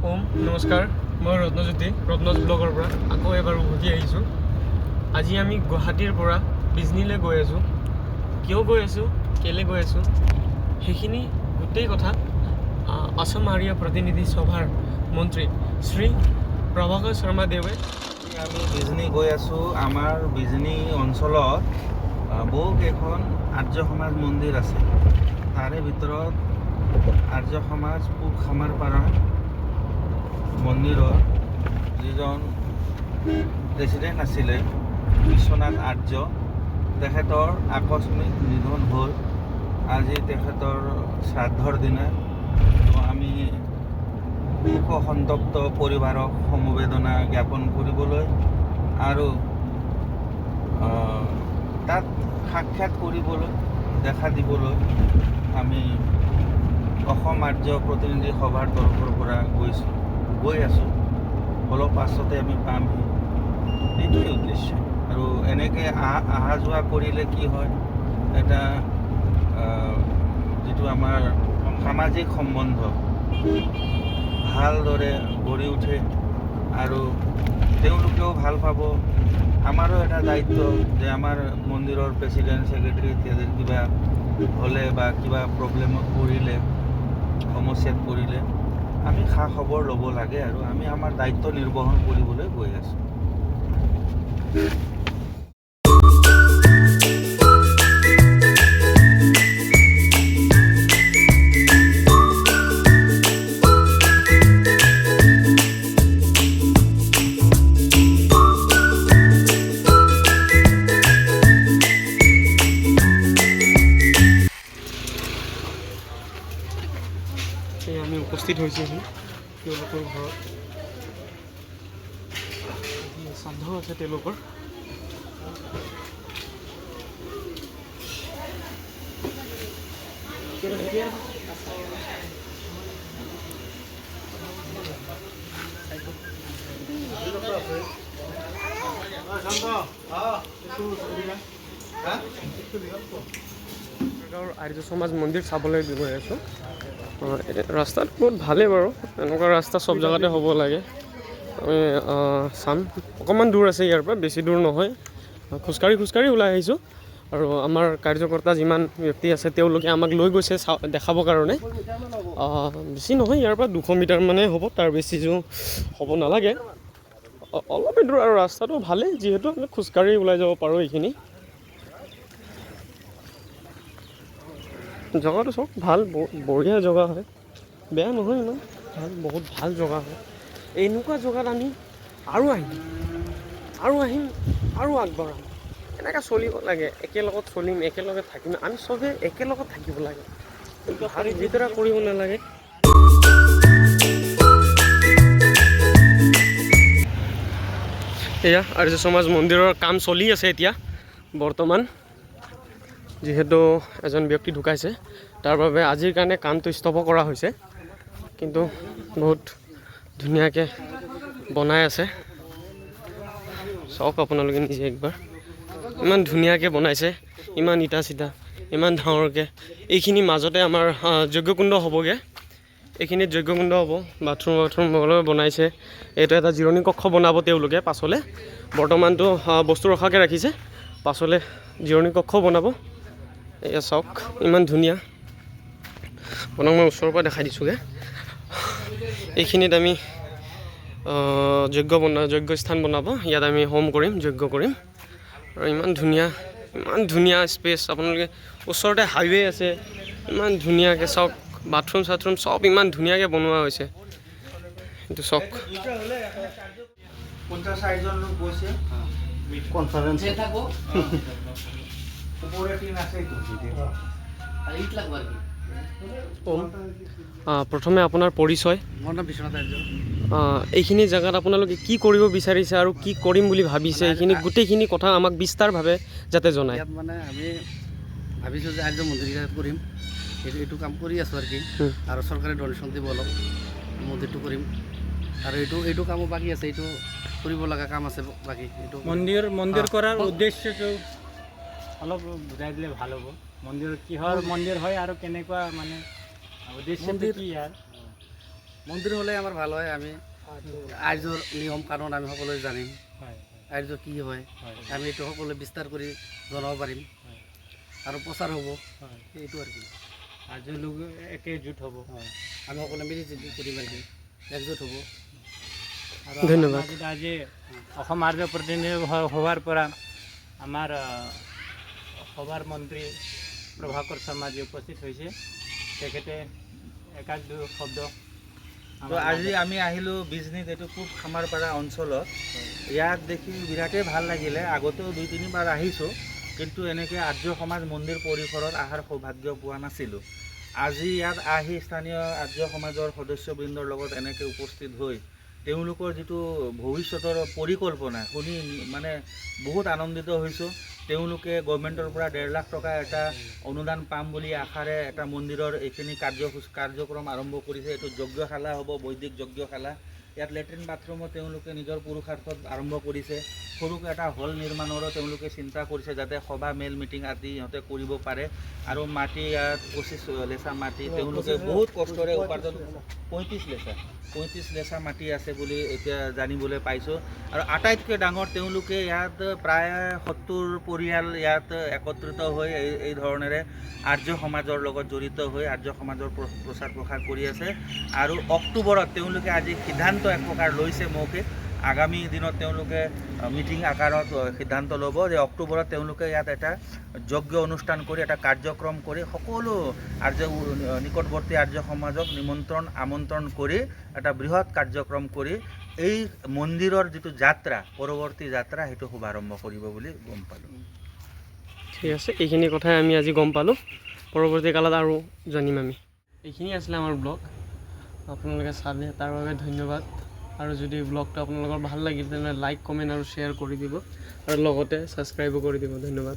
ওম নমস্কাৰ, মই ৰত্নজ্যোতি ৰত্নজ ব্লগৰ পৰা আকৌ এবাৰ উভতি আহিছোঁ। আজি আমি গুৱাহাটীৰ পৰা বিজনীলৈ গৈ আছোঁ। কিয় গৈ আছোঁ, কেলৈ গৈ আছোঁ, সেইখিনি গোটেই কথা অসম আৰ্য প্ৰতিনিধি সভাৰ মন্ত্ৰী শ্ৰী প্ৰভাকৰ শৰ্মা দেৱে। আমি বিজনী গৈ আছোঁ। আমাৰ বিজনী অঞ্চলত বহুকেইখন আৰ্য সমাজ মন্দিৰ আছে। তাৰে ভিতৰত আৰ্য সমাজ পূব খামাৰপাৰা মন্দিৰৰ যিজন প্ৰেচিডেণ্ট আছিলে বিশ্বনাথ আৰ্য, তেখেতৰ আকস্মিক নিধন হ'ল। আজি তেখেতৰ শ্ৰাদ্ধৰ দিনা। আমি শোকসন্তপ্ত পৰিবাৰক সমবেদনা জ্ঞাপন কৰিবলৈ আৰু তাত সাক্ষাৎ কৰিবলৈ দেখা দিবলৈ আমি অসম আৰ্য প্ৰতিনিধি সভাৰ তৰফৰ পৰা গৈ আছোঁ। অলপ পাছতে আমি পামহি। এইটোৱেই উদ্দেশ্য। আৰু এনেকৈ অহা যোৱা কৰিলে কি হয়, এটা যিটো আমাৰ সামাজিক সম্বন্ধ ভালদৰে গঢ়ি উঠে আৰু তেওঁলোকেও ভাল পাব। আমাৰো এটা দায়িত্ব যে আমাৰ মন্দিৰৰ প্ৰেচিডেণ্ট ছেক্ৰেটাৰী ইত্যাদিৰ কিবা হ'লে বা কিবা প্ৰব্লেমত পৰিলে, সমস্যাত পৰিলে আমি খা খবৰ ল'ব লাগে আৰু আমি আমাৰ দায়িত্ব নিৰ্বহন কৰিবলৈ গৈ আছোঁ। আমি উপস্থিত হৈছোঁহি তেওঁলোকৰ ঘৰত। শ্ৰাদ্ধ আছে তেওঁলোকৰ। আৰ্য সমাজ মন্দিৰ চাবলৈ গৈ আছোঁ। ৰাস্তাত বহুত ভালেই বাৰু, এনেকুৱা ৰাস্তা চব জেগাতে হ'ব লাগে। আমি চাম, অকণমান দূৰ আছে ইয়াৰ পৰা, বেছি দূৰ নহয়। খোজকাঢ়ি ওলাই আহিছোঁ। আৰু আমাৰ কাৰ্যকৰ্তা যিমান ব্যক্তি আছে তেওঁলোকে আমাক লৈ গৈছে দেখাবৰ কাৰণে। বেছি নহয়, ইয়াৰ পৰা 200 মিটাৰ মানে হ'ব, তাৰ বেছি হ'ব নালাগে। অলপেই দূৰ আৰু ৰাস্তাটো ভালেই, যিহেতু আমি খোজকাঢ়ি ওলাই যাব পাৰোঁ। এইখিনি জেগাটো চব ভাল, বঢ়িয়া জেগা হয়, বেয়া নহয় ইমান ভাল, বহুত ভাল জেগা হয়। এনেকুৱা জেগাত আমি আৰু আহিম আৰু আগবাঢ়াম। এনেকৈ চলিব লাগে, একেলগত চলিম, একেলগে থাকিম। আমি চবেই একেলগত থাকিব লাগে, ভিতৰা কৰিব নালাগে। এয়া আৰ্য সমাজ মন্দিৰৰ কাম চলি আছে এতিয়া বৰ্তমান। যিহেতু এজন ব্যক্তি ঢুকাইছে, তাৰ বাবে আজিৰ কাৰণে কামটো স্থগিত কৰা হৈছে। কিন্তু বহুত ধুনীয়াকৈ বনাই আছে। চাওক আপোনালোকে নিজে একবাৰ, ইমান ধুনীয়াকৈ বনাইছে, ইমান ইটা চিটা, ইমান ডাঙৰকৈ। এইখিনি মাজতে আমাৰ যজ্ঞকুণ্ড হ'বগৈ। এইখিনিত যজ্ঞকুণ্ড হ'ব, বাথৰুম বনাইছে। এইটো এটা জিৰণি কক্ষ বনাব তেওঁলোকে পাছলৈ। বৰ্তমানটো বস্তু ৰখাকৈ ৰাখিছে, পাছলৈ জিৰণি কক্ষ বনাব। এয়া চাওক, ইমান ধুনীয়া। আপোনাক মই ওচৰৰ পৰা দেখাই দিছোঁগৈ। এইখিনিত আমি যজ্ঞ স্থান বনাব। ইয়াত আমি হোম কৰিম, যজ্ঞ কৰিম। আৰু ইমান ধুনীয়া স্পেচ। আপোনালোকে ওচৰতে হাইৱে আছে, ইমান ধুনীয়াকৈ চাওক। বাথৰুম চাথৰুম চব ইমান ধুনীয়াকৈ বনোৱা হৈছে। এইটো চাওক। প্ৰথমে আপোনাৰ পৰিচয়। মোৰ নাম বিশ্বনাথ আৰ্য। এইখিনি জেগাত আপোনালোকে কি কৰিব বিচাৰিছে আৰু কি কৰিম বুলি ভাবিছে, এইখিনি গোটেইখিনি কথা আমাক বিস্তাৰভাৱে যাতে জনায়। ইয়াত মানে আমি ভাবিছোঁ যে আৰ্য মন্দিৰ কৰিম, এইটো কাম কৰি আছোঁ আৰু কি। আৰু চৰকাৰে ডনেশ্যন দিব অলপ, মন্দিৰটো কৰিম। আৰু এইটো কামো বাকী আছে, এইটো কৰিব লগা কাম আছে বাকী। এইটো মন্দিৰ কৰাৰ উদ্দেশ্যটো অলপ বুজাই দিলে ভাল হ'ব। মন্দিৰ কিহৰ মন্দিৰ হয় আৰু কেনেকুৱা মানে উদ্দেশ্যটো কি ইয়াৰ? মন্দিৰ হ'লে আমাৰ ভাল হয়। আমি আৰ্যৰ নিয়ম কানুন আমি সকলোৱে জানিম, হয় আৰ্য কি হয় আমি এইটো সকলোৱে বিস্তাৰ কৰি জনাব পাৰিম আৰু প্ৰচাৰ হ'ব। হয় এইটো আৰু কি আজি লোক একজুট হ'ব। আমি সকলোৱে মিলি জুলি কৰিম আৰু কি একজোট হ'ব। আৰু ধন্যবাদ। আমাৰ মাজত আজি অসম আৰ্য প্ৰতিনিধি হোৱাৰ পৰা আমাৰ সভাৰ মন্ত্ৰী প্ৰভাকৰ শৰ্মাজী উপস্থিত হৈছে। তেখেতে একাক দুই শব্দ তো আজি আমি আহিলোঁ বিজনীত, এইটো পূব খামাৰপাৰা অঞ্চলত। ইয়াত দেখি বিৰাটেই ভাল লাগিলে। আগতেও 2-3 বাৰ আহিছোঁ, কিন্তু এনেকৈ আৰ্য সমাজ মন্দিৰ পৰিসৰত অহাৰ সৌভাগ্য পোৱা নাছিলোঁ। আজি ইয়াত আহি স্থানীয় আৰ্য সমাজৰ সদস্যবৃন্দৰ লগত এনেকৈ উপস্থিত হৈ তেওঁলোকৰ যিটো ভৱিষ্যতৰ পৰিকল্পনা শুনি মানে বহুত আনন্দিত হৈছোঁ। তেওঁলোকে গভৰ্ণমেণ্টৰ পৰা 1.5 লাখ টকা এটা অনুদান পাম বুলি আশাৰে এটা মন্দিৰৰ এইখিনি কাৰ্যক্ৰম আৰম্ভ কৰিছে। এইটো যজ্ঞশালা হ'ব, বৈদিক যজ্ঞশালা। ইয়াত লেট্ৰিন বাথৰুমো তেওঁলোকে নিজৰ পুৰুষাৰ্থত আৰম্ভ কৰিছে। সৰুকৈ এটা হল নিৰ্মাণৰো তেওঁলোকে চিন্তা কৰিছে, যাতে সভা মেল মিটিং আদি সিহঁতে কৰিব পাৰে। আৰু মাটি ইয়াত 25 লেচা মাটি তেওঁলোকে বহুত কষ্টৰে উপাৰ্জন 35 লেচা মাটি আছে বুলি এতিয়া জানিবলৈ পাইছোঁ। আৰু আটাইতকৈ ডাঙৰ, তেওঁলোকে ইয়াত প্ৰায় 70 পৰিয়াল ইয়াত একত্ৰিত হৈ এই ধৰণেৰে আৰ্য সমাজৰ লগত জড়িত হৈ আৰ্য সমাজৰ প্ৰচাৰ প্ৰসাৰ কৰি আছে। আৰু অক্টোবৰত তেওঁলোকে আজি সিদ্ধান্ত এক প্ৰকাৰ লৈছে মৌখিক, আগামী দিনত তেওঁলোকে মিটিং আকাৰত সিদ্ধান্ত ল'ব যে অক্টোবৰত তেওঁলোকে ইয়াত এটা যজ্ঞ অনুষ্ঠান কৰি এটা কাৰ্যক্ৰম কৰি সকলো নিকটৱৰ্তী আৰ্য সমাজক আমন্ত্ৰণ কৰি এটা বৃহৎ কাৰ্যক্ৰম কৰি এই মন্দিৰৰ যিটো যাত্ৰা, পৰৱৰ্তী যাত্ৰা, সেইটো শুভাৰম্ভ কৰিব বুলি গম পালোঁ। ঠিক আছে, এইখিনি কথাই আমি আজি গম পালোঁ। পৰৱৰ্তী কালত আৰু জানিম আমি। এইখিনি আছিলে আমাৰ ব্লগ। আপোনালোকে চালে তাৰ বাবে ধন্যবাদ। আৰু যদি ব্লগটো আপোনালোকৰ ভাল লাগিল তেনেহ'লে লাইক, কমেণ্ট আৰু শ্বেয়াৰ কৰি দিব, আৰু লগতে ছাবস্ক্ৰাইবো কৰি দিব। ধন্যবাদ।